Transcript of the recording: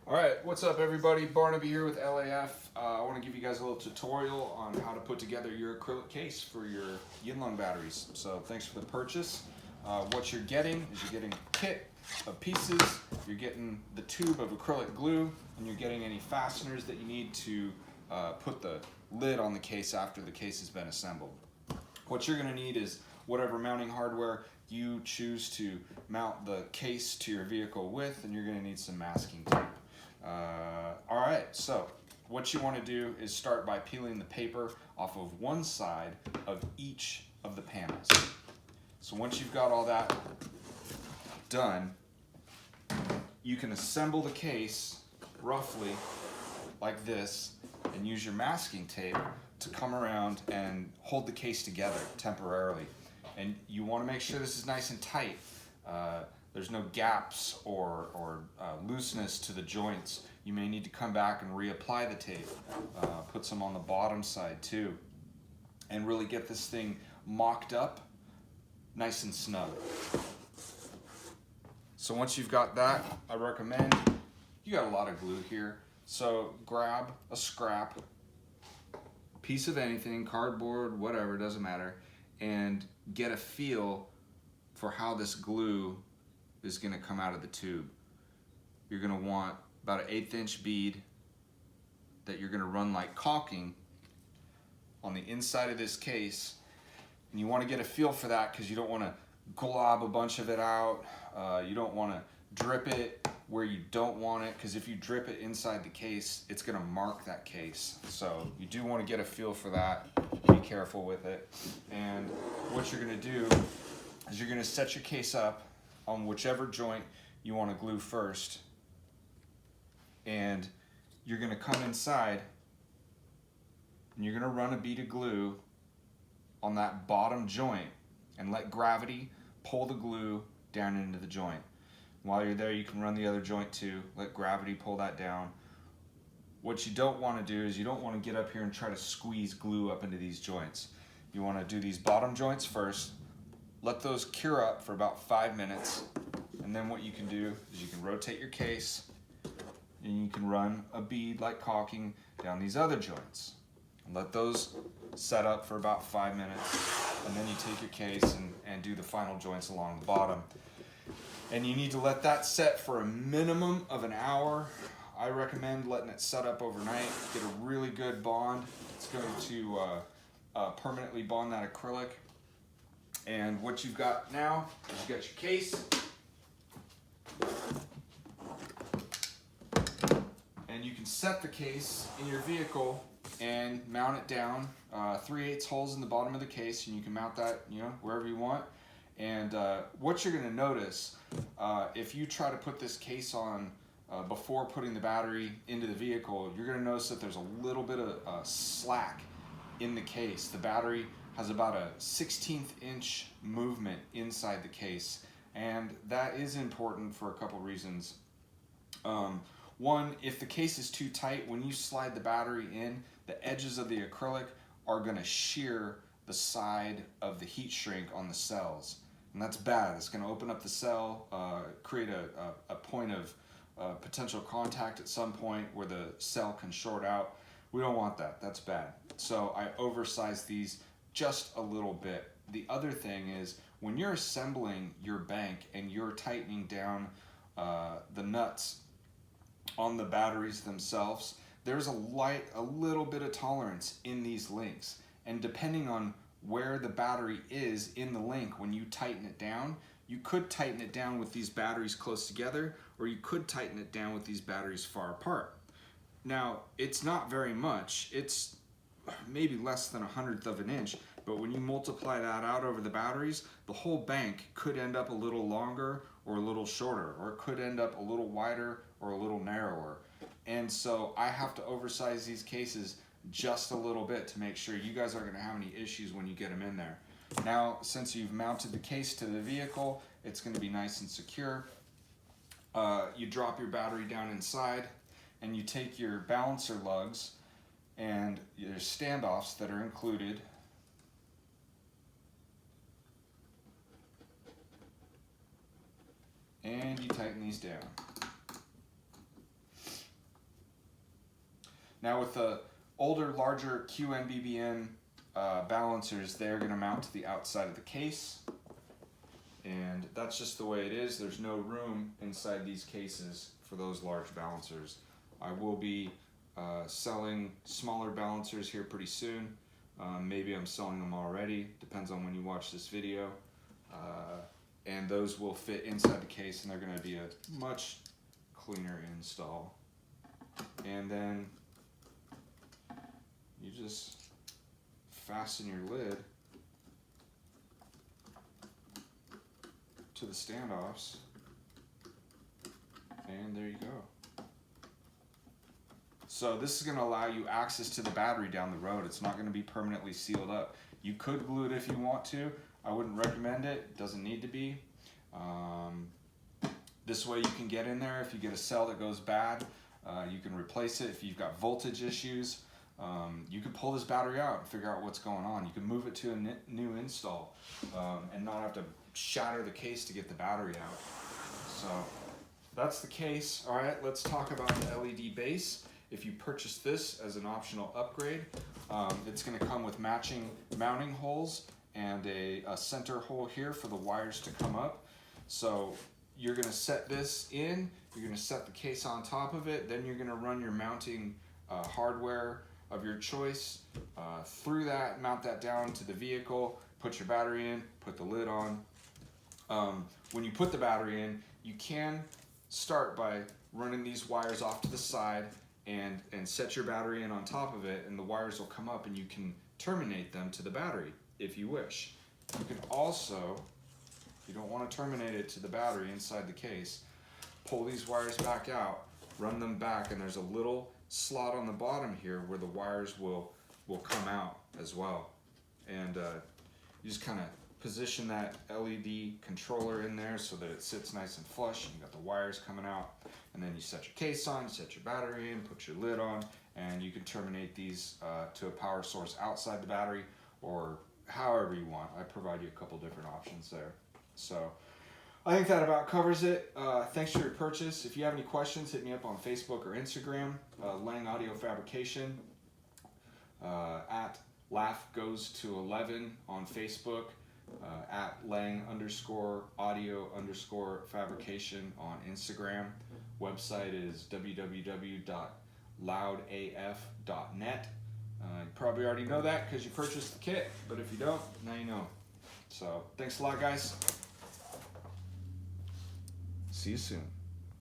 All right, what's up everybody? Barnaby here with LAF. I want to give you guys a little tutorial on how to put together your acrylic case for your Yinlong batteries. So thanks for the purchase. What you're getting is you're getting a kit of pieces, you're getting the tube of acrylic glue, and you're getting any fasteners that you need to put the lid on the case after the case has been assembled. What you're going to need is whatever mounting hardware you choose to mount the case to your vehicle with, and you're going to need some masking tape. All right, so what you want to do is start by peeling the paper off of one side of each of the panels. So once you've got all that done, you can assemble the case roughly like this and use your masking tape to come around and hold the case together temporarily. And you want to make sure this is nice and tight. There's no gaps or looseness to the joints. You may need to come back and reapply the tape. Put some on the bottom side too. And really get this thing mocked up nice and snug. So once you've got that, I recommend, you got a lot of glue here, so grab a scrap, piece of anything, cardboard, whatever, doesn't matter, and get a feel for how this glue is going to come out of the tube. You're going to want about an 1/8 inch bead that you're going to run like caulking on the inside of this case, and you want to get a feel for that because you don't want to glob a bunch of it out. You don't want to drip it where you don't want it, because if you drip it inside the case, it's going to mark that case. So you do want to get a feel for that. Be careful with it. And what you're going to do is you're going to set your case up on whichever joint you want to glue first, and you're going to come inside and you're going to run a bead of glue on that bottom joint and let gravity pull the glue down into the joint. While you're there, you can run the other joint too. Let gravity pull that down. What you don't want to do is you don't want to get up here and try to squeeze glue up into these joints. You want to do these bottom joints first, let those cure up for about 5 minutes, and then what you can do is you can rotate your case and you can run a bead like caulking down these other joints. And let those set up for about 5 minutes, and then you take your case and do the final joints along the bottom. And you need to let that set for a minimum of an hour. I recommend letting it set up overnight, get a really good bond. It's going to permanently bond that acrylic. And what you've got now is you've got your case, and you can set the case in your vehicle and mount it down 3/8 holes in the bottom of the case, and you can mount that, wherever you want. And what you're going to notice, if you try to put this case on before putting the battery into the vehicle, you're going to notice that there's a little bit of slack in the case. The battery has about a 1/16 inch movement inside the case, and that is important for a couple reasons. One, if the case is too tight, when you slide the battery in, the edges of the acrylic are going to shear the side of the heat shrink on the cells, and that's bad. It's going to open up the cell, create a point of potential contact at some point where the cell can short out. We don't want that. That's bad. So I oversize these just a little bit. The other thing is, when you're assembling your bank and you're tightening down the nuts on the batteries themselves, there's a little bit of tolerance in these links, and depending on where the battery is in the link, when you tighten it down, you could tighten it down with these batteries close together, or you could tighten it down with these batteries far apart. Now, it's not very much. It's maybe less than 1/100 of an inch, but when you multiply that out over the batteries, the whole bank could end up a little longer or a little shorter, or it could end up a little wider or a little narrower. And so I have to oversize these cases just a little bit to make sure you guys aren't going to have any issues when you get them in there. Now, since you've mounted the case to the vehicle, it's going to be nice and secure. You drop your battery down inside, and you take your balancer lugs, and there's standoffs that are included. And you tighten these down. Now with the older, larger QNBBN balancers, they're going to mount to the outside of the case, and that's just the way it is. There's no room inside these cases for those large balancers. I will be selling smaller balancers here pretty soon. Maybe I'm selling them already, depends on when you watch this video. And those will fit inside the case, and they're going to be a much cleaner install. And then you just fasten your lid to the standoffs, and there you go. So this is going to allow you access to the battery down the road. It's not going to be permanently sealed up. You could glue it if you want to. I wouldn't recommend it. It doesn't need to be. This way you can get in there if you get a cell that goes bad. You can replace it if you've got voltage issues. You can pull this battery out and figure out what's going on. You can move it to a new install and not have to shatter the case to get the battery out. So that's the case. All right, let's talk about the LED base. If you purchase this as an optional upgrade, it's going to come with matching mounting holes and a center hole here for the wires to come up. So you're going to set this in, you're going to set the case on top of it, then you're going to run your mounting hardware of your choice through that, mount that down to the vehicle, put your battery in, put the lid on. When you put the battery in, you can start by running these wires off to the side and set your battery in on top of it, and the wires will come up and you can terminate them to the battery if you wish. You can also, if you don't want to terminate it to the battery inside the case, pull these wires back out, run them back, and there's a little slot on the bottom here where the wires will come out as well. And you just kind of position that LED controller in there so that it sits nice and flush, and you got the wires coming out, and then you set your case on, set your battery in, put your lid on, and you can terminate these to a power source outside the battery or however you want. I provide you a couple different options there. So I think that about covers it. Thanks for your purchase. If you have any questions, hit me up on Facebook or Instagram, Lang Audio Fabrication, at Laugh Goes to 11 on Facebook, at Lang_audio_fabrication on Instagram. Website is www.loudaf.net. You probably already know that because you purchased the kit, but if you don't, now you know. So thanks a lot, guys. See you soon.